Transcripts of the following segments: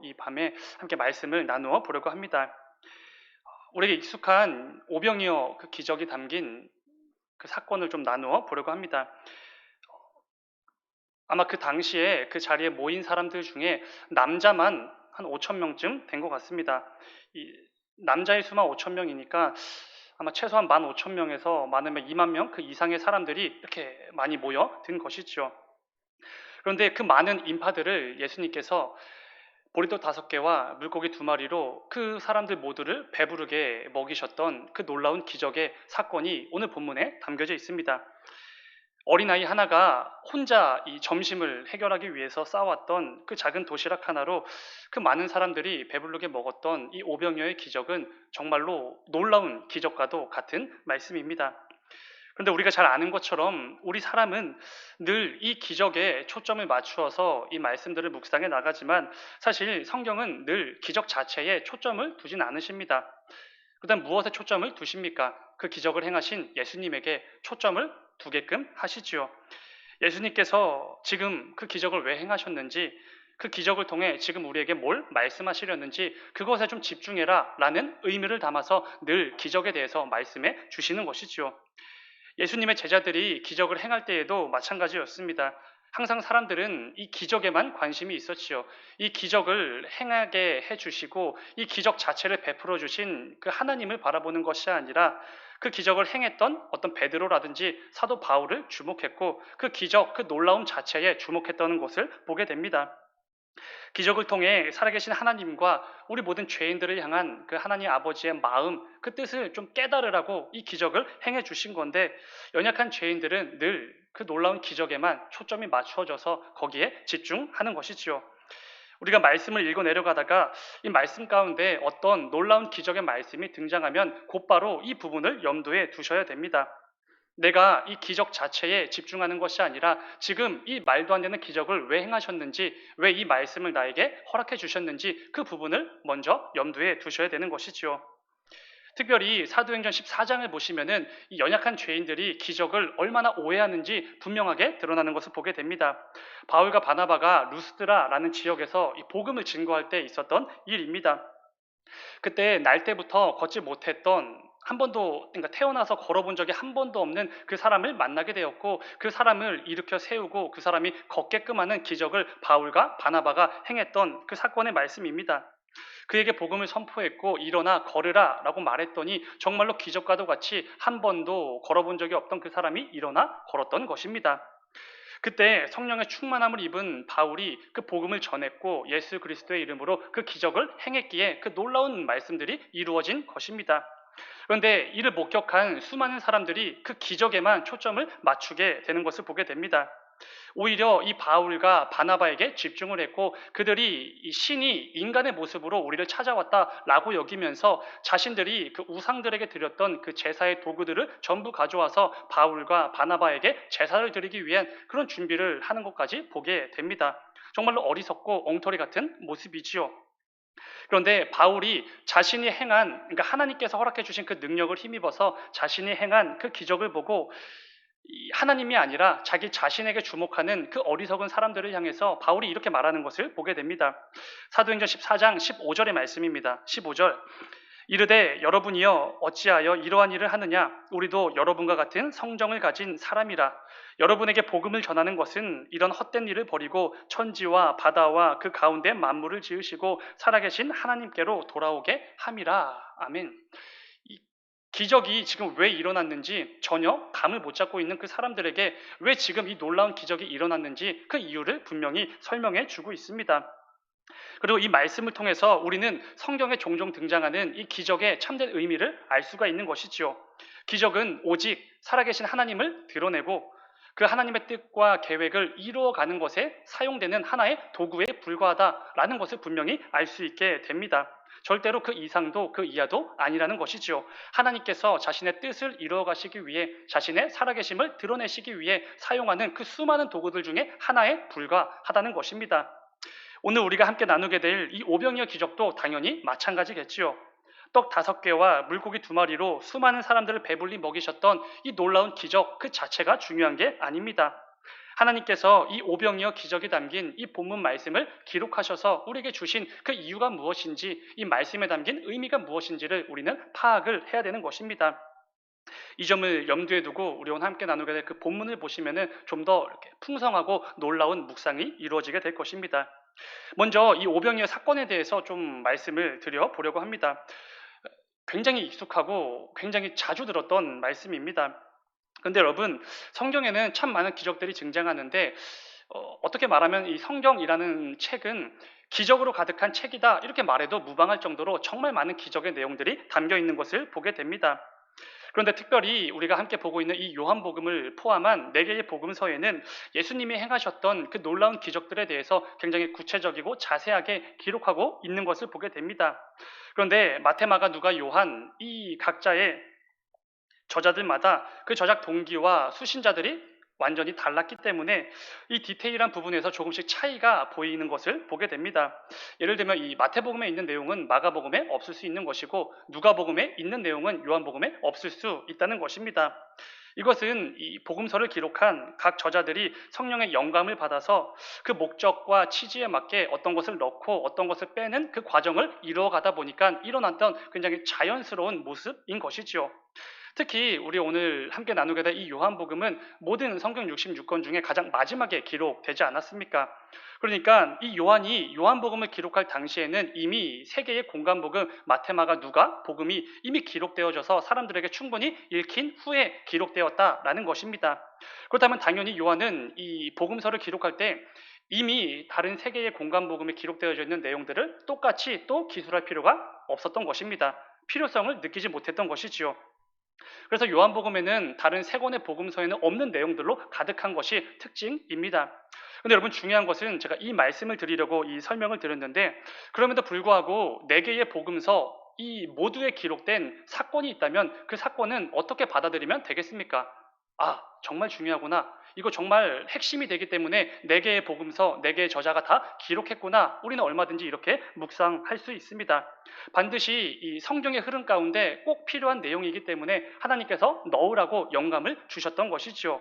이 밤에 함께 말씀을 나누어 보려고 합니다. 우리에게 익숙한 오병이어 그 기적이 담긴 그 사건을 좀 나누어 보려고 합니다. 아마 그 당시에 그 자리에 모인 사람들 중에 남자만 한 5천 명쯤 된 것 같습니다. 이 남자의 수만 5천 명이니까 아마 최소한 15,000명에서 많으면 2만 명 그 이상의 사람들이 이렇게 많이 모여든 것이죠. 그런데 그 많은 인파들을 예수님께서 보리떡 5개와 물고기 2마리로 그 사람들 모두를 배부르게 먹이셨던 그 놀라운 기적의 사건이 오늘 본문에 담겨져 있습니다. 어린아이 하나가 혼자 이 점심을 해결하기 위해서 싸웠던 그 작은 도시락 하나로 그 많은 사람들이 배부르게 먹었던 이 오병이어의 기적은 정말로 놀라운 기적과도 같은 말씀입니다. 그런데 우리가 잘 아는 것처럼 우리 사람은 늘 이 기적에 초점을 맞추어서 이 말씀들을 묵상해 나가지만 사실 성경은 늘 기적 자체에 초점을 두진 않으십니다. 그다음 무엇에 초점을 두십니까? 그 기적을 행하신 예수님에게 초점을 두게끔 하시지요. 예수님께서 지금 그 기적을 왜 행하셨는지, 그 기적을 통해 지금 우리에게 뭘 말씀하시려는지 그것에 좀 집중해라 라는 의미를 담아서 늘 기적에 대해서 말씀해 주시는 것이지요. 예수님의 제자들이 기적을 행할 때에도 마찬가지였습니다. 항상 사람들은 이 기적에만 관심이 있었지요. 이 기적을 행하게 해주시고 이 기적 자체를 베풀어 주신 그 하나님을 바라보는 것이 아니라 그 기적을 행했던 어떤 베드로라든지 사도 바울을 주목했고 그 기적, 그 놀라움 자체에 주목했던 것을 보게 됩니다. 기적을 통해 살아계신 하나님과 우리 모든 죄인들을 향한 그 하나님 아버지의 마음, 그 뜻을 좀 깨달으라고 이 기적을 행해 주신 건데 연약한 죄인들은 늘 그 놀라운 기적에만 초점이 맞추어져서 거기에 집중하는 것이지요. 우리가 말씀을 읽어 내려가다가 이 말씀 가운데 어떤 놀라운 기적의 말씀이 등장하면 곧바로 이 부분을 염두에 두셔야 됩니다. 내가 이 기적 자체에 집중하는 것이 아니라 지금 이 말도 안 되는 기적을 왜 행하셨는지, 왜 이 말씀을 나에게 허락해 주셨는지 그 부분을 먼저 염두에 두셔야 되는 것이지요. 특별히 사도행전 14장을 보시면은 이 연약한 죄인들이 기적을 얼마나 오해하는지 분명하게 드러나는 것을 보게 됩니다. 바울과 바나바가 루스드라라는 지역에서 이 복음을 증거할 때 있었던 일입니다. 그때 날 때부터 걷지 못했던 한 번도, 그러니까 태어나서 걸어본 적이 한 번도 없는 그 사람을 만나게 되었고 그 사람을 일으켜 세우고 그 사람이 걷게끔 하는 기적을 바울과 바나바가 행했던 그 사건의 말씀입니다. 그에게 복음을 선포했고 일어나 걸으라 라고 말했더니 정말로 기적과도 같이 한 번도 걸어본 적이 없던 그 사람이 일어나 걸었던 것입니다. 그때 성령의 충만함을 입은 바울이 그 복음을 전했고 예수 그리스도의 이름으로 그 기적을 행했기에 그 놀라운 말씀들이 이루어진 것입니다. 그런데 이를 목격한 수많은 사람들이 그 기적에만 초점을 맞추게 되는 것을 보게 됩니다. 오히려 이 바울과 바나바에게 집중을 했고 그들이 이 신이 인간의 모습으로 우리를 찾아왔다라고 여기면서 자신들이 그 우상들에게 드렸던 그 제사의 도구들을 전부 가져와서 바울과 바나바에게 제사를 드리기 위한 그런 준비를 하는 것까지 보게 됩니다. 정말로 어리석고 엉터리 같은 모습이지요. 그런데 바울이 자신이 행한, 그러니까 하나님께서 허락해 주신 그 능력을 힘입어서 자신이 행한 그 기적을 보고 하나님이 아니라 자기 자신에게 주목하는 그 어리석은 사람들을 향해서 바울이 이렇게 말하는 것을 보게 됩니다. 사도행전 14장 15절의 말씀입니다. 15절 이르되 여러분이여 어찌하여 이러한 일을 하느냐 우리도 여러분과 같은 성정을 가진 사람이라 여러분에게 복음을 전하는 것은 이런 헛된 일을 버리고 천지와 바다와 그 가운데 만물을 지으시고 살아계신 하나님께로 돌아오게 함이라. 아멘. 기적이 지금 왜 일어났는지 전혀 감을 못 잡고 있는 그 사람들에게 왜 지금 이 놀라운 기적이 일어났는지 그 이유를 분명히 설명해 주고 있습니다. 그리고 이 말씀을 통해서 우리는 성경에 종종 등장하는 이 기적의 참된 의미를 알 수가 있는 것이지요. 기적은 오직 살아계신 하나님을 드러내고 그 하나님의 뜻과 계획을 이루어가는 것에 사용되는 하나의 도구에 불과하다라는 것을 분명히 알 수 있게 됩니다. 절대로 그 이상도 그 이하도 아니라는 것이지요. 하나님께서 자신의 뜻을 이루어가시기 위해 자신의 살아계심을 드러내시기 위해 사용하는 그 수많은 도구들 중에 하나에 불과하다는 것입니다. 오늘 우리가 함께 나누게 될 이 오병이어 기적도 당연히 마찬가지겠지요. 떡 5개와 물고기 2마리로 수많은 사람들을 배불리 먹이셨던 이 놀라운 기적 그 자체가 중요한 게 아닙니다. 하나님께서 이 오병이어 기적이 담긴 이 본문 말씀을 기록하셔서 우리에게 주신 그 이유가 무엇인지, 이 말씀에 담긴 의미가 무엇인지를 우리는 파악을 해야 되는 것입니다. 이 점을 염두에 두고 우리 오늘 함께 나누게 될 그 본문을 보시면은 좀 더 이렇게 풍성하고 놀라운 묵상이 이루어지게 될 것입니다. 먼저 이 오병이어 사건에 대해서 좀 말씀을 드려 보려고 합니다. 굉장히 익숙하고 굉장히 자주 들었던 말씀입니다. 근데 여러분, 성경에는 참 많은 기적들이 등장하는데 어떻게 말하면 이 성경이라는 책은 기적으로 가득한 책이다 이렇게 말해도 무방할 정도로 정말 많은 기적의 내용들이 담겨 있는 것을 보게 됩니다. 그런데 특별히 우리가 함께 보고 있는 이 요한복음을 포함한 4개의 복음서에는 예수님이 행하셨던 그 놀라운 기적들에 대해서 굉장히 구체적이고 자세하게 기록하고 있는 것을 보게 됩니다. 그런데 마태, 마가, 누가, 요한 이 각자의 저자들마다 그 저작 동기와 수신자들이 완전히 달랐기 때문에 이 디테일한 부분에서 조금씩 차이가 보이는 것을 보게 됩니다. 예를 들면 이 마태복음에 있는 내용은 마가복음에 없을 수 있는 것이고, 누가복음에 있는 내용은 요한복음에 없을 수 있다는 것입니다. 이것은 이 복음서를 기록한 각 저자들이 성령의 영감을 받아서 그 목적과 취지에 맞게 어떤 것을 넣고 어떤 것을 빼는 그 과정을 이루어가다 보니까 일어났던 굉장히 자연스러운 모습인 것이지요. 특히 우리 오늘 함께 나누게 될 이 요한복음은 모든 성경 66권 중에 가장 마지막에 기록되지 않았습니까? 그러니까 이 요한이 요한복음을 기록할 당시에는 이미 세 개의 공간복음 마태, 마가, 누가 복음이 이미 기록되어져서 사람들에게 충분히 읽힌 후에 기록되었다라는 것입니다. 그렇다면 당연히 요한은 이 복음서를 기록할 때 이미 다른 세 개의 공간복음에 기록되어져 있는 내용들을 똑같이 또 기술할 필요가 없었던 것입니다. 필요성을 느끼지 못했던 것이지요. 그래서 요한복음에는 다른 세 권의 복음서에는 없는 내용들로 가득한 것이 특징입니다. 근데 여러분, 중요한 것은 제가 이 말씀을 드리려고 이 설명을 드렸는데, 그럼에도 불구하고 4개의 복음서 이 모두에 기록된 사건이 있다면 그 사건은 어떻게 받아들이면 되겠습니까? 아, 정말 중요하구나. 이거 정말 핵심이 되기 때문에 4개의 복음서, 4개의 저자가 다 기록했구나. 우리는 얼마든지 이렇게 묵상할 수 있습니다. 반드시 이 성경의 흐름 가운데 꼭 필요한 내용이기 때문에 하나님께서 넣으라고 영감을 주셨던 것이지요.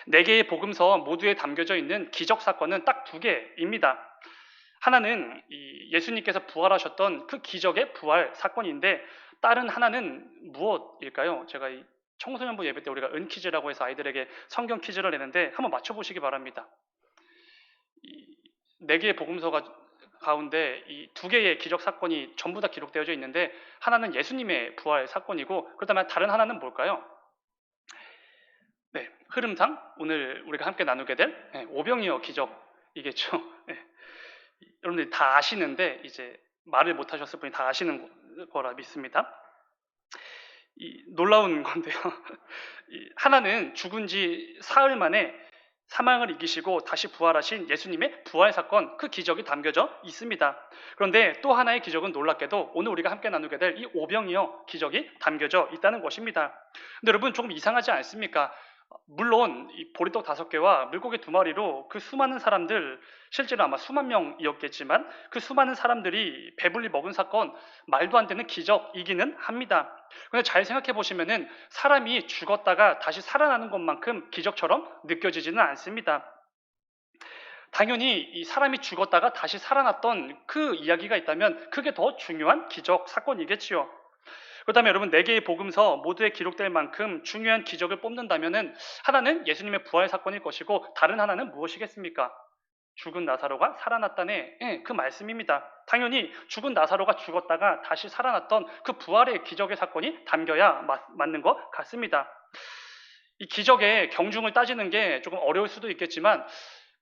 4개의 복음서 모두에 담겨져 있는 기적 사건은 딱 2개입니다. 하나는 이 예수님께서 부활하셨던 그 기적의 부활 사건인데, 다른 하나는 무엇일까요? 제가 이 청소년부 예배 때 우리가 은퀴즈라고 해서 아이들에게 성경 퀴즈를 내는데 한번 맞춰보시기 바랍니다. 이 4개의 복음서가 가운데 이 2개의 기적 사건이 전부 다 기록되어져 있는데, 하나는 예수님의 부활 사건이고, 그렇다면 다른 하나는 뭘까요? 네, 흐름상 오늘 우리가 함께 나누게 될 오병이어 기적이겠죠. 네. 여러분들이 다 아시는데 이제 말을 못 하셨을 분이 다 아시는 거라 믿습니다. 이 놀라운 건데요. 하나는 죽은 지 사흘 만에 사망을 이기시고 다시 부활하신 예수님의 부활 사건, 그 기적이 담겨져 있습니다. 그런데 또 하나의 기적은 놀랍게도 오늘 우리가 함께 나누게 될 이 오병이어 기적이 담겨져 있다는 것입니다. 근데 여러분, 조금 이상하지 않습니까? 물론 이 보리떡 5개와 물고기 2마리로 그 수많은 사람들, 실제로 아마 수만 명이었겠지만 그 수많은 사람들이 배불리 먹은 사건, 말도 안 되는 기적이기는 합니다. 그런데 잘 생각해 보시면은 사람이 죽었다가 다시 살아나는 것만큼 기적처럼 느껴지지는 않습니다. 당연히 이 사람이 죽었다가 다시 살아났던 그 이야기가 있다면 그게 더 중요한 기적 사건이겠지요. 그렇다면 여러분, 4개의 복음서 모두에 기록될 만큼 중요한 기적을 뽑는다면은 하나는 예수님의 부활 사건일 것이고, 다른 하나는 무엇이겠습니까? 죽은 나사로가 살아났다네, 그 말씀입니다. 당연히 죽은 나사로가 죽었다가 다시 살아났던 그 부활의 기적의 사건이 담겨야 맞는 것 같습니다. 이 기적의 경중을 따지는 게 조금 어려울 수도 있겠지만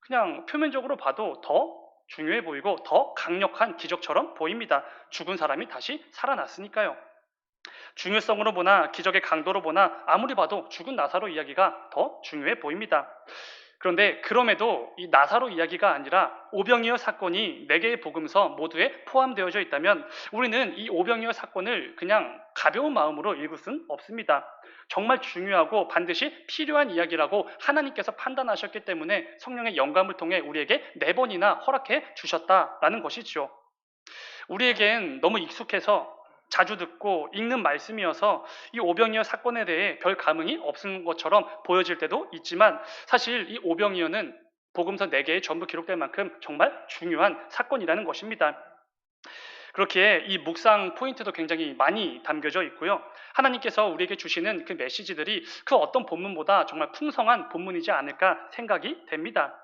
그냥 표면적으로 봐도 더 중요해 보이고 더 강력한 기적처럼 보입니다. 죽은 사람이 다시 살아났으니까요. 중요성으로 보나 기적의 강도로 보나 아무리 봐도 죽은 나사로 이야기가 더 중요해 보입니다. 그런데 그럼에도 이 나사로 이야기가 아니라 오병이어 사건이 4개의 복음서 모두에 포함되어져 있다면 우리는 이 오병이어 사건을 그냥 가벼운 마음으로 읽을 수는 없습니다. 정말 중요하고 반드시 필요한 이야기라고 하나님께서 판단하셨기 때문에 성령의 영감을 통해 우리에게 4번이나 허락해 주셨다라는 것이죠. 우리에겐 너무 익숙해서 자주 듣고 읽는 말씀이어서 이 오병이어 사건에 대해 별 감흥이 없은 것처럼 보여질 때도 있지만 사실 이 오병이어는 복음서 4개에 전부 기록될 만큼 정말 중요한 사건이라는 것입니다. 그렇기에 이 묵상 포인트도 굉장히 많이 담겨져 있고요. 하나님께서 우리에게 주시는 그 메시지들이 그 어떤 본문보다 정말 풍성한 본문이지 않을까 생각이 됩니다.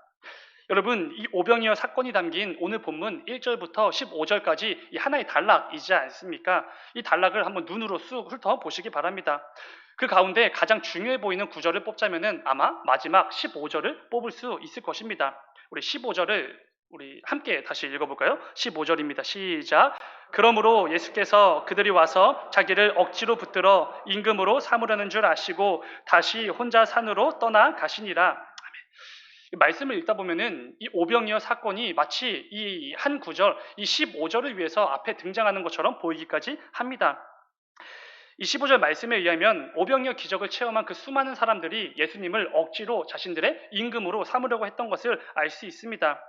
여러분, 이 오병이어 사건이 담긴 오늘 본문 1절부터 15절까지 이 하나의 단락이지 않습니까? 이 단락을 한번 눈으로 쑥 훑어보시기 바랍니다. 그 가운데 가장 중요해 보이는 구절을 뽑자면은 아마 마지막 15절을 뽑을 수 있을 것입니다. 우리 15절을 우리 함께 다시 읽어볼까요? 15절입니다. 시작. 그러므로 예수께서 그들이 와서 자기를 억지로 붙들어 임금으로 삼으려는 줄 아시고 다시 혼자 산으로 떠나 가시니라. 말씀을 읽다 보면은 이 오병이어 사건이 마치 이 한 구절, 이 15절을 위해서 앞에 등장하는 것처럼 보이기까지 합니다. 이 15절 말씀에 의하면 오병이어 기적을 체험한 그 수많은 사람들이 예수님을 억지로 자신들의 임금으로 삼으려고 했던 것을 알 수 있습니다.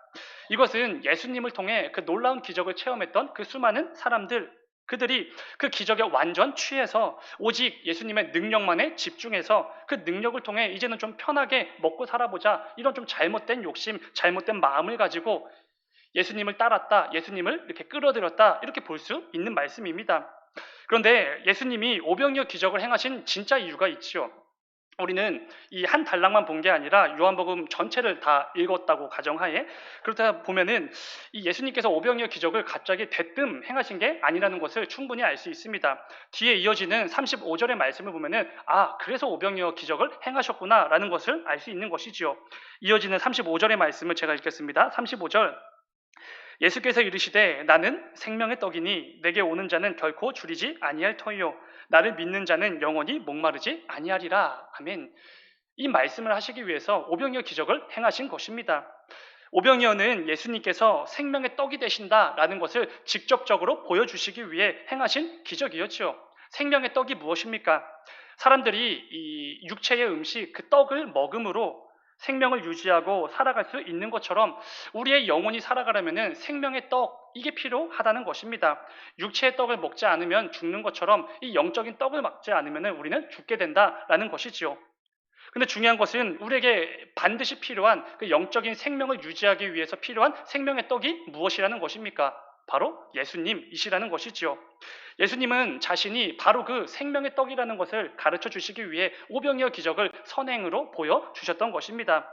이것은 예수님을 통해 그 놀라운 기적을 체험했던 그 수많은 사람들, 그들이 그 기적에 완전 취해서 오직 예수님의 능력만에 집중해서 그 능력을 통해 이제는 좀 편하게 먹고 살아보자, 이런 좀 잘못된 욕심, 잘못된 마음을 가지고 예수님을 따랐다, 예수님을 이렇게 끌어들였다, 이렇게 볼 수 있는 말씀입니다. 그런데 예수님이 오병이어 기적을 행하신 진짜 이유가 있지요. 우리는 이 한 단락만 본 게 아니라 요한복음 전체를 다 읽었다고 가정하에, 그렇다 보면은 이 예수님께서 오병이어 기적을 갑자기 대뜸 행하신 게 아니라는 것을 충분히 알 수 있습니다. 뒤에 이어지는 35절의 말씀을 보면은 그래서 오병이어 기적을 행하셨구나라는 것을 알 수 있는 것이지요. 이어지는 35절의 말씀을 제가 읽겠습니다. 35절. 예수께서 이르시되 나는 생명의 떡이니 내게 오는 자는 결코 줄이지 아니할 터이요 나를 믿는 자는 영원히 목마르지 아니하리라. 아멘. 이 말씀을 하시기 위해서 오병이어 기적을 행하신 것입니다. 오병이어는 예수님께서 생명의 떡이 되신다라는 것을 직접적으로 보여주시기 위해 행하신 기적이었죠. 생명의 떡이 무엇입니까? 사람들이 이 육체의 음식, 그 떡을 먹음으로 생명을 유지하고 살아갈 수 있는 것처럼 우리의 영혼이 살아가려면 생명의 떡, 이게 필요하다는 것입니다. 육체의 떡을 먹지 않으면 죽는 것처럼 이 영적인 떡을 먹지 않으면 우리는 죽게 된다라는 것이지요. 근데 중요한 것은 우리에게 반드시 필요한 그 영적인 생명을 유지하기 위해서 필요한 생명의 떡이 무엇이라는 것입니까? 바로 예수님이시라는 것이지요. 예수님은 자신이 바로 그 생명의 떡이라는 것을 가르쳐 주시기 위해 오병이어 기적을 선행으로 보여주셨던 것입니다.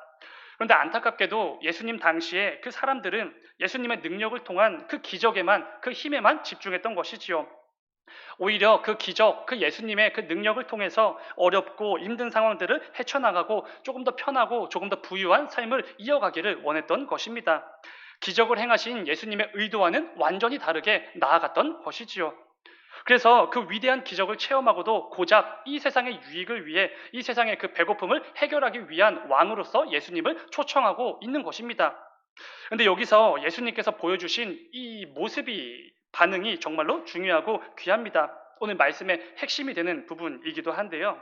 그런데 안타깝게도 예수님 당시에 그 사람들은 예수님의 능력을 통한 그 기적에만, 그 힘에만 집중했던 것이지요. 오히려 그 기적, 그 예수님의 그 능력을 통해서 어렵고 힘든 상황들을 헤쳐나가고 조금 더 편하고 조금 더 부유한 삶을 이어가기를 원했던 것입니다. 기적을 행하신 예수님의 의도와는 완전히 다르게 나아갔던 것이지요. 그래서 그 위대한 기적을 체험하고도 고작 이 세상의 유익을 위해 이 세상의 그 배고픔을 해결하기 위한 왕으로서 예수님을 초청하고 있는 것입니다. 그런데 여기서 예수님께서 보여주신 이 모습이 반응이 정말로 중요하고 귀합니다. 오늘 말씀의 핵심이 되는 부분이기도 한데요.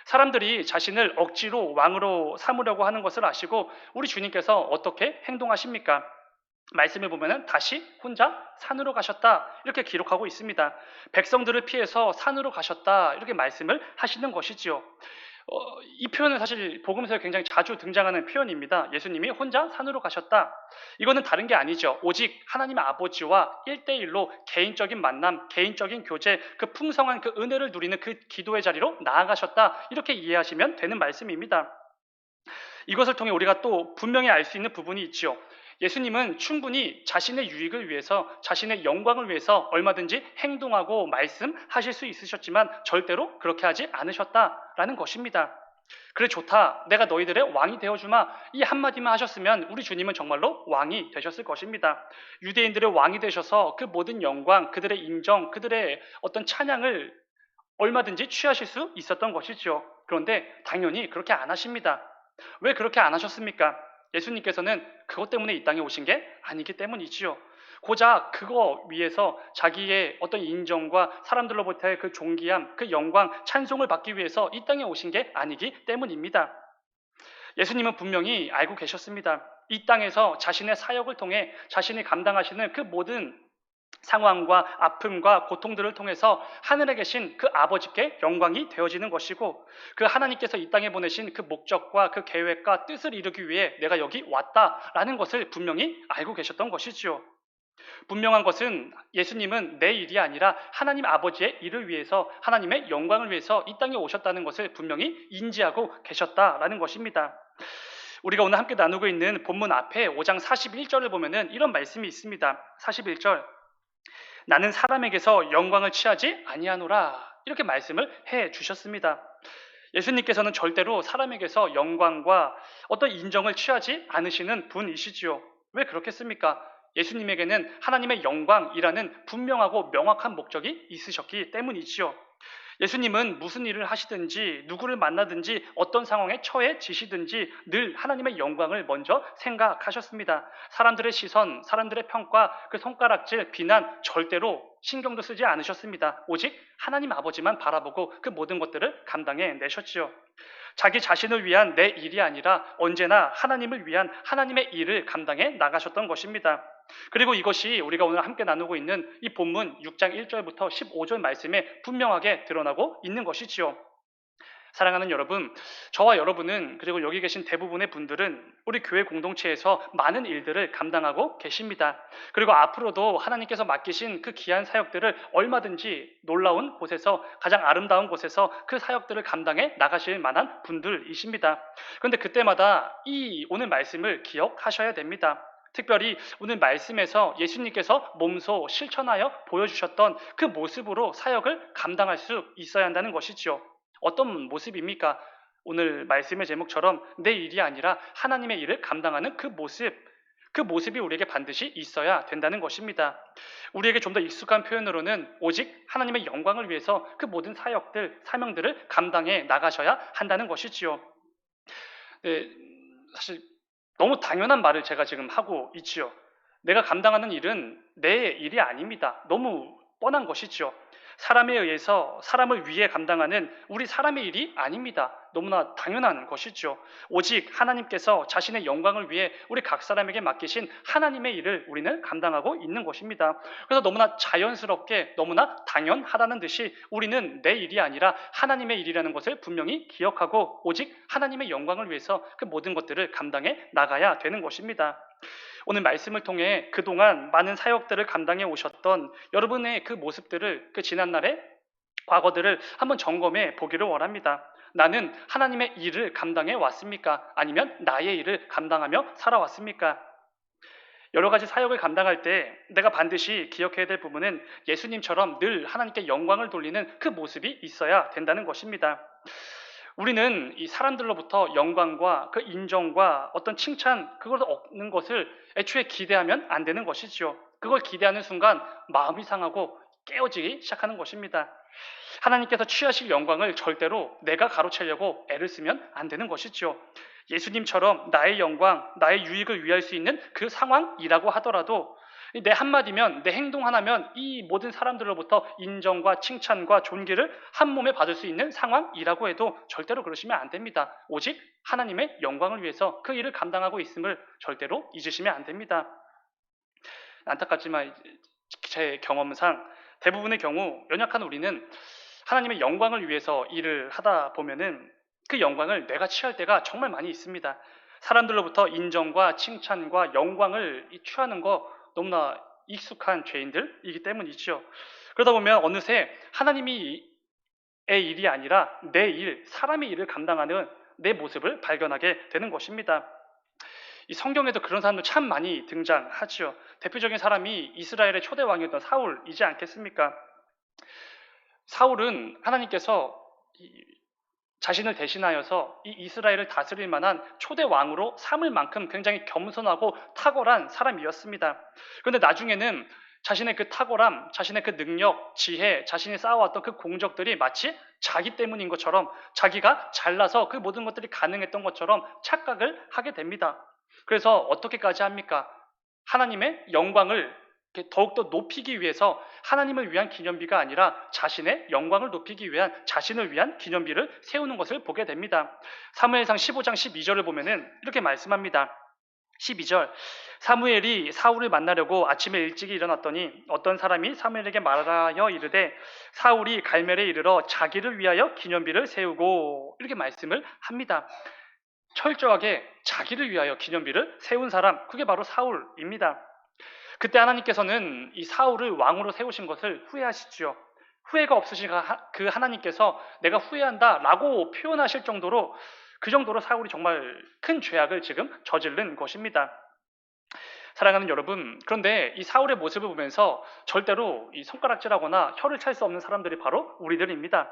사람들이 자신을 억지로 왕으로 삼으려고 하는 것을 아시고 우리 주님께서 어떻게 행동하십니까? 말씀을 보면 다시 혼자 산으로 가셨다 이렇게 기록하고 있습니다. 백성들을 피해서 산으로 가셨다 이렇게 말씀을 하시는 것이지요. 이 표현은 사실 복음서에 굉장히 자주 등장하는 표현입니다. 예수님이 혼자 산으로 가셨다. 이거는 다른 게 아니죠. 오직 하나님 아버지와 1대1로 개인적인 만남, 개인적인 교제, 그 풍성한 그 은혜를 누리는 그 기도의 자리로 나아가셨다. 이렇게 이해하시면 되는 말씀입니다. 이것을 통해 우리가 또 분명히 알 수 있는 부분이 있죠. 예수님은 충분히 자신의 유익을 위해서, 자신의 영광을 위해서 얼마든지 행동하고 말씀하실 수 있으셨지만 절대로 그렇게 하지 않으셨다라는 것입니다. 그래 좋다, 내가 너희들의 왕이 되어주마, 이 한마디만 하셨으면 우리 주님은 정말로 왕이 되셨을 것입니다. 유대인들의 왕이 되셔서 그 모든 영광, 그들의 인정, 그들의 어떤 찬양을 얼마든지 취하실 수 있었던 것이죠. 그런데 당연히 그렇게 안 하십니다. 왜 그렇게 안 하셨습니까? 예수님께서는 그것 때문에 이 땅에 오신 게 아니기 때문이지요. 고작 그거 위해서 자기의 어떤 인정과 사람들로부터의 그 존귀함, 그 영광, 찬송을 받기 위해서 이 땅에 오신 게 아니기 때문입니다. 예수님은 분명히 알고 계셨습니다. 이 땅에서 자신의 사역을 통해 자신이 감당하시는 그 모든 상황과 아픔과 고통들을 통해서 하늘에 계신 그 아버지께 영광이 되어지는 것이고, 그 하나님께서 이 땅에 보내신 그 목적과 그 계획과 뜻을 이루기 위해 내가 여기 왔다라는 것을 분명히 알고 계셨던 것이지요. 분명한 것은 예수님은 내 일이 아니라 하나님 아버지의 일을 위해서, 하나님의 영광을 위해서 이 땅에 오셨다는 것을 분명히 인지하고 계셨다라는 것입니다. 우리가 오늘 함께 나누고 있는 본문 앞에 5장 41절을 보면은 이런 말씀이 있습니다. 41절, 나는 사람에게서 영광을 취하지 아니하노라, 이렇게 말씀을 해 주셨습니다. 예수님께서는 절대로 사람에게서 영광과 어떤 인정을 취하지 않으시는 분이시지요. 왜 그렇겠습니까? 예수님에게는 하나님의 영광이라는 분명하고 명확한 목적이 있으셨기 때문이지요. 예수님은 무슨 일을 하시든지 누구를 만나든지 어떤 상황에 처해지시든지 늘 하나님의 영광을 먼저 생각하셨습니다. 사람들의 시선, 사람들의 평가, 그 손가락질, 비난 절대로 신경도 쓰지 않으셨습니다. 오직 하나님 아버지만 바라보고 그 모든 것들을 감당해 내셨지요. 자기 자신을 위한 내 일이 아니라 언제나 하나님을 위한 하나님의 일을 감당해 나가셨던 것입니다. 그리고 이것이 우리가 오늘 함께 나누고 있는 이 본문 6장 1절부터 15절 말씀에 분명하게 드러나고 있는 것이지요. 사랑하는 여러분, 저와 여러분은, 그리고 여기 계신 대부분의 분들은 우리 교회 공동체에서 많은 일들을 감당하고 계십니다. 그리고 앞으로도 하나님께서 맡기신 그 귀한 사역들을 얼마든지 놀라운 곳에서, 가장 아름다운 곳에서 그 사역들을 감당해 나가실 만한 분들이십니다. 그런데 그때마다 이 오늘 말씀을 기억하셔야 됩니다. 특별히 오늘 말씀에서 예수님께서 몸소 실천하여 보여주셨던 그 모습으로 사역을 감당할 수 있어야 한다는 것이죠. 어떤 모습입니까? 오늘 말씀의 제목처럼 내 일이 아니라 하나님의 일을 감당하는 그 모습이 우리에게 반드시 있어야 된다는 것입니다. 우리에게 좀 더 익숙한 표현으로는 오직 하나님의 영광을 위해서 그 모든 사역들, 사명들을 감당해 나가셔야 한다는 것이지요. 네, 사실 너무 당연한 말을 제가 지금 하고 있지요. 내가 감당하는 일은 내 일이 아닙니다. 너무 뻔한 것이지요. 사람에 의해서 사람을 위해 감당하는 우리 사람의 일이 아닙니다. 너무나 당연한 것이죠. 오직 하나님께서 자신의 영광을 위해 우리 각 사람에게 맡기신 하나님의 일을 우리는 감당하고 있는 것입니다. 그래서 너무나 자연스럽게, 너무나 당연하다는 듯이 우리는 내 일이 아니라 하나님의 일이라는 것을 분명히 기억하고 오직 하나님의 영광을 위해서 그 모든 것들을 감당해 나가야 되는 것입니다. 오늘 말씀을 통해 그동안 많은 사역들을 감당해 오셨던 여러분의 그 모습들을, 그 지난날의 과거들을 한번 점검해 보기를 원합니다. 나는 하나님의 일을 감당해 왔습니까? 아니면 나의 일을 감당하며 살아왔습니까? 여러 가지 사역을 감당할 때 내가 반드시 기억해야 될 부분은 예수님처럼 늘 하나님께 영광을 돌리는 그 모습이 있어야 된다는 것입니다. 우리는 이 사람들로부터 영광과 그 인정과 어떤 칭찬, 그걸 얻는 것을 애초에 기대하면 안 되는 것이지요. 그걸 기대하는 순간 마음이 상하고 깨어지기 시작하는 것입니다. 하나님께서 취하실 영광을 절대로 내가 가로채려고 애를 쓰면 안 되는 것이지요. 예수님처럼 나의 영광, 나의 유익을 위할 수 있는 그 상황이라고 하더라도 내 한마디면, 내 행동 하나면 이 모든 사람들로부터 인정과 칭찬과 존귀를 한 몸에 받을 수 있는 상황이라고 해도 절대로 그러시면 안 됩니다. 오직 하나님의 영광을 위해서 그 일을 감당하고 있음을 절대로 잊으시면 안 됩니다. 안타깝지만 제 경험상 대부분의 경우 연약한 우리는 하나님의 영광을 위해서 일을 하다 보면은 그 영광을 내가 취할 때가 정말 많이 있습니다. 사람들로부터 인정과 칭찬과 영광을 취하는 거 너무나 익숙한 죄인들이기 때문이죠. 그러다 보면 어느새 하나님의 일이 아니라 내 일, 사람의 일을 감당하는 내 모습을 발견하게 되는 것입니다. 이 성경에도 그런 사람들 참 많이 등장하죠. 대표적인 사람이 이스라엘의 초대 왕이었던 사울이지 않겠습니까? 사울은 하나님께서 자신을 대신하여서 이 이스라엘을 다스릴 만한 초대 왕으로 삼을 만큼 굉장히 겸손하고 탁월한 사람이었습니다. 그런데 나중에는 자신의 그 탁월함, 자신의 그 능력, 지혜, 자신이 쌓아왔던 그 공적들이 마치 자기 때문인 것처럼, 자기가 잘나서 그 모든 것들이 가능했던 것처럼 착각을 하게 됩니다. 그래서 어떻게까지 합니까? 하나님의 영광을 더욱더 높이기 위해서 하나님을 위한 기념비가 아니라 자신의 영광을 높이기 위한, 자신을 위한 기념비를 세우는 것을 보게 됩니다. 사무엘상 15장 12절을 보면은 이렇게 말씀합니다. 12절 사무엘이 사울을 만나려고 아침에 일찍 일어났더니 어떤 사람이 사무엘에게 말하여 이르되 사울이 갈멜에 이르러 자기를 위하여 기념비를 세우고 이렇게 말씀을 합니다. 철저하게 자기를 위하여 기념비를 세운 사람, 그게 바로 사울입니다. 그때 하나님께서는 이 사울을 왕으로 세우신 것을 후회하시지요. 후회가 없으신 그 하나님께서 내가 후회한다 라고 표현하실 정도로 그 정도로 사울이 정말 큰 죄악을 지금 저지른 것입니다. 사랑하는 여러분, 그런데 이 사울의 모습을 보면서 절대로 이 손가락질하거나 혀를 찰 수 없는 사람들이 바로 우리들입니다.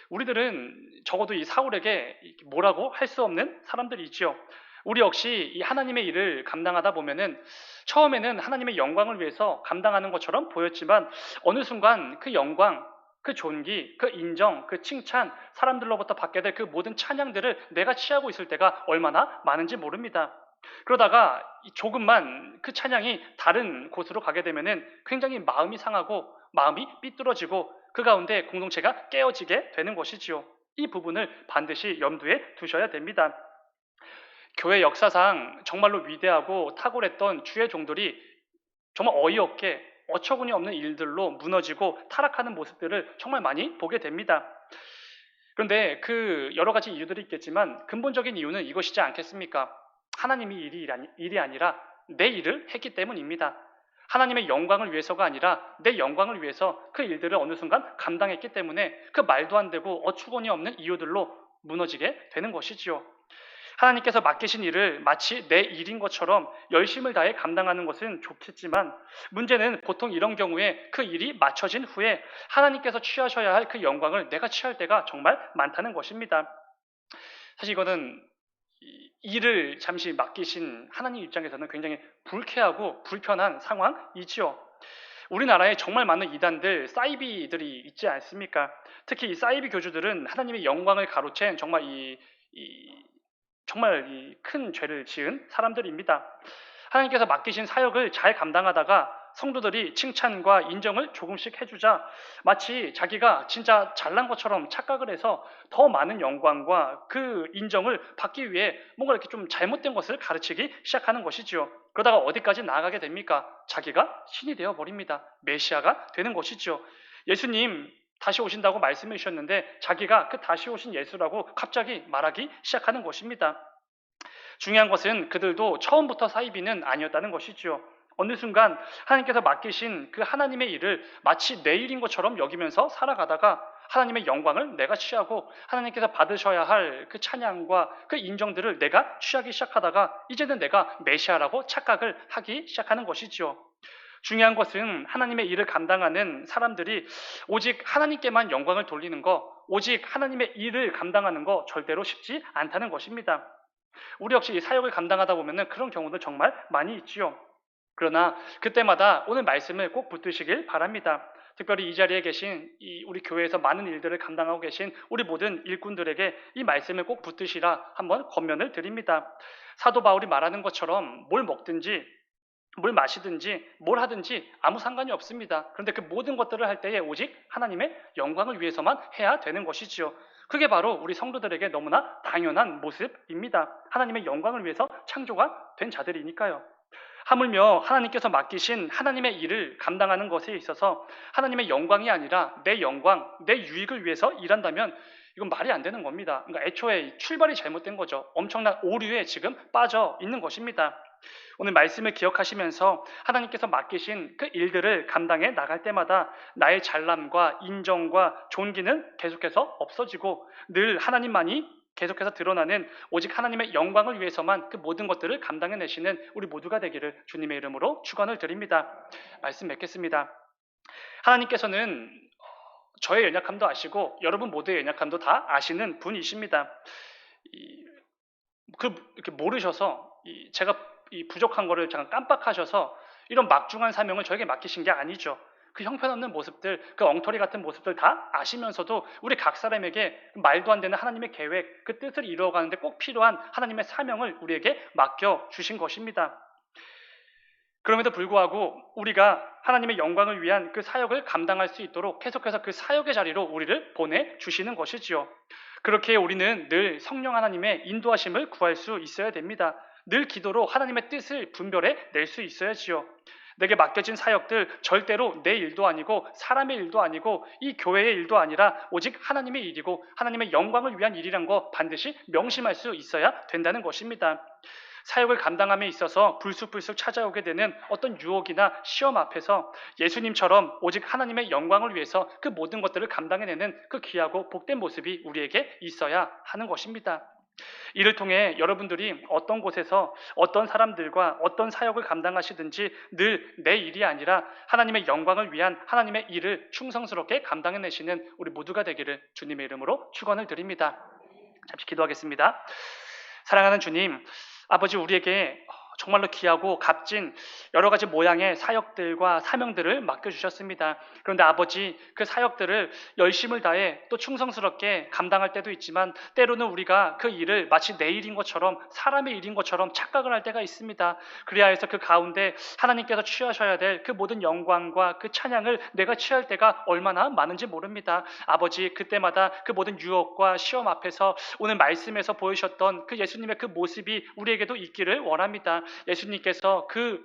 우리들은 적어도 이 사울에게 뭐라고 할 수 없는 사람들이 있죠. 우리 역시 이 하나님의 일을 감당하다 보면은 처음에는 하나님의 영광을 위해서 감당하는 것처럼 보였지만 어느 순간 그 영광, 그 존귀, 그 인정, 그 칭찬, 사람들로부터 받게 될 그 모든 찬양들을 내가 취하고 있을 때가 얼마나 많은지 모릅니다. 그러다가 조금만 그 찬양이 다른 곳으로 가게 되면은 굉장히 마음이 상하고 마음이 삐뚤어지고 그 가운데 공동체가 깨어지게 되는 것이지요. 이 부분을 반드시 염두에 두셔야 됩니다. 교회 역사상 정말로 위대하고 탁월했던 주의 종들이 정말 어이없게 어처구니 없는 일들로 무너지고 타락하는 모습들을 정말 많이 보게 됩니다. 그런데 그 여러 가지 이유들이 있겠지만 근본적인 이유는 이것이지 않겠습니까? 하나님이 일이 아니라 내 일을 했기 때문입니다. 하나님의 영광을 위해서가 아니라 내 영광을 위해서 그 일들을 어느 순간 감당했기 때문에 그 말도 안 되고 어처구니 없는 이유들로 무너지게 되는 것이지요. 하나님께서 맡기신 일을 마치 내 일인 것처럼 열심을 다해 감당하는 것은 좋겠지만 문제는 보통 이런 경우에 그 일이 마쳐진 후에 하나님께서 취하셔야 할 그 영광을 내가 취할 때가 정말 많다는 것입니다. 사실 이거는 일을 잠시 맡기신 하나님 입장에서는 굉장히 불쾌하고 불편한 상황이지요. 우리나라에 정말 많은 이단들, 사이비들이 있지 않습니까? 특히 이 사이비 교주들은 하나님의 영광을 가로챈 정말 정말 이 큰 죄를 지은 사람들입니다. 하나님께서 맡기신 사역을 잘 감당하다가 성도들이 칭찬과 인정을 조금씩 해주자 마치 자기가 진짜 잘난 것처럼 착각을 해서 더 많은 영광과 그 인정을 받기 위해 뭔가 이렇게 좀 잘못된 것을 가르치기 시작하는 것이지요. 그러다가 어디까지 나아가게 됩니까? 자기가 신이 되어 버립니다. 메시아가 되는 것이지요. 예수님 다시 오신다고 말씀해 주셨는데 자기가 그 다시 오신 예수라고 갑자기 말하기 시작하는 것입니다. 중요한 것은 그들도 처음부터 사이비는 아니었다는 것이지요. 어느 순간 하나님께서 맡기신 그 하나님의 일을 마치 내 일인 것처럼 여기면서 살아가다가 하나님의 영광을 내가 취하고 하나님께서 받으셔야 할 그 찬양과 그 인정들을 내가 취하기 시작하다가 이제는 내가 메시아라고 착각을 하기 시작하는 것이지요. 중요한 것은 하나님의 일을 감당하는 사람들이 오직 하나님께만 영광을 돌리는 것, 오직 하나님의 일을 감당하는 것 절대로 쉽지 않다는 것입니다. 우리 역시 사역을 감당하다 보면 그런 경우도 정말 많이 있지요. 그러나 그때마다 오늘 말씀을 꼭 붙드시길 바랍니다. 특별히 이 자리에 계신 우리 교회에서 많은 일들을 감당하고 계신 우리 모든 일꾼들에게 이 말씀을 꼭 붙드시라 한번 권면을 드립니다. 사도 바울이 말하는 것처럼 뭘 먹든지 뭘 마시든지 뭘 하든지 아무 상관이 없습니다. 그런데 그 모든 것들을 할 때에 오직 하나님의 영광을 위해서만 해야 되는 것이지요. 그게 바로 우리 성도들에게 너무나 당연한 모습입니다. 하나님의 영광을 위해서 창조가 된 자들이니까요. 하물며 하나님께서 맡기신 하나님의 일을 감당하는 것에 있어서 하나님의 영광이 아니라 내 영광, 내 유익을 위해서 일한다면 이건 말이 안 되는 겁니다. 그러니까 애초에 출발이 잘못된 거죠. 엄청난 오류에 지금 빠져 있는 것입니다. 오늘 말씀을 기억하시면서 하나님께서 맡기신 그 일들을 감당해 나갈 때마다 나의 잘남과 인정과 존귀는 계속해서 없어지고 늘 하나님만이 계속해서 드러나는 오직 하나님의 영광을 위해서만 그 모든 것들을 감당해내시는 우리 모두가 되기를 주님의 이름으로 축원을 드립니다. 말씀 맺겠습니다. 하나님께서는 저의 연약함도 아시고 여러분 모두의 연약함도 다 아시는 분이십니다. 이렇게 모르셔서 제가 이 부족한 거를 잠깐 깜빡하셔서 이런 막중한 사명을 저에게 맡기신 게 아니죠. 그 형편없는 모습들, 그 엉터리 같은 모습들 다 아시면서도 우리 각 사람에게 말도 안 되는 하나님의 계획, 그 뜻을 이루어가는데 꼭 필요한 하나님의 사명을 우리에게 맡겨주신 것입니다. 그럼에도 불구하고 우리가 하나님의 영광을 위한 그 사역을 감당할 수 있도록 계속해서 그 사역의 자리로 우리를 보내주시는 것이지요. 그렇게 우리는 늘 성령 하나님의 인도하심을 구할 수 있어야 됩니다. 늘 기도로 하나님의 뜻을 분별해 낼 수 있어야지요. 내게 맡겨진 사역들 절대로 내 일도 아니고 사람의 일도 아니고 이 교회의 일도 아니라 오직 하나님의 일이고 하나님의 영광을 위한 일이란 거 반드시 명심할 수 있어야 된다는 것입니다. 사역을 감당함에 있어서 불쑥불쑥 찾아오게 되는 어떤 유혹이나 시험 앞에서 예수님처럼 오직 하나님의 영광을 위해서 그 모든 것들을 감당해내는 그 귀하고 복된 모습이 우리에게 있어야 하는 것입니다. 이를 통해 여러분들이 어떤 곳에서 어떤 사람들과 어떤 사역을 감당하시든지 늘 내 일이 아니라 하나님의 영광을 위한 하나님의 일을 충성스럽게 감당해내시는 우리 모두가 되기를 주님의 이름으로 축원을 드립니다. 잠시 기도하겠습니다. 사랑하는 주님, 아버지 우리에게 정말로 귀하고 값진 여러 가지 모양의 사역들과 사명들을 맡겨주셨습니다. 그런데 아버지 그 사역들을 열심을 다해 또 충성스럽게 감당할 때도 있지만 때로는 우리가 그 일을 마치 내 일인 것처럼 사람의 일인 것처럼 착각을 할 때가 있습니다. 그래야 해서 그 가운데 하나님께서 취하셔야 될 그 모든 영광과 그 찬양을 내가 취할 때가 얼마나 많은지 모릅니다. 아버지 그때마다 그 모든 유혹과 시험 앞에서 오늘 말씀에서 보이셨던 그 예수님의 그 모습이 우리에게도 있기를 원합니다. 예수님께서 그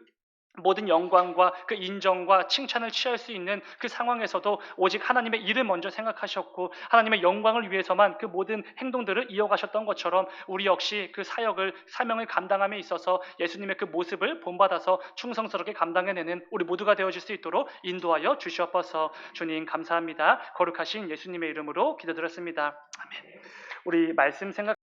모든 영광과 그 인정과 칭찬을 취할 수 있는 그 상황에서도 오직 하나님의 일을 먼저 생각하셨고 하나님의 영광을 위해서만 그 모든 행동들을 이어가셨던 것처럼 우리 역시 그 사명을 감당함에 있어서 예수님의 그 모습을 본받아서 충성스럽게 감당해내는 우리 모두가 되어질 수 있도록 인도하여 주시옵소서. 주님 감사합니다. 거룩하신 예수님의 이름으로 기도드렸습니다. 아멘. 우리 말씀 생각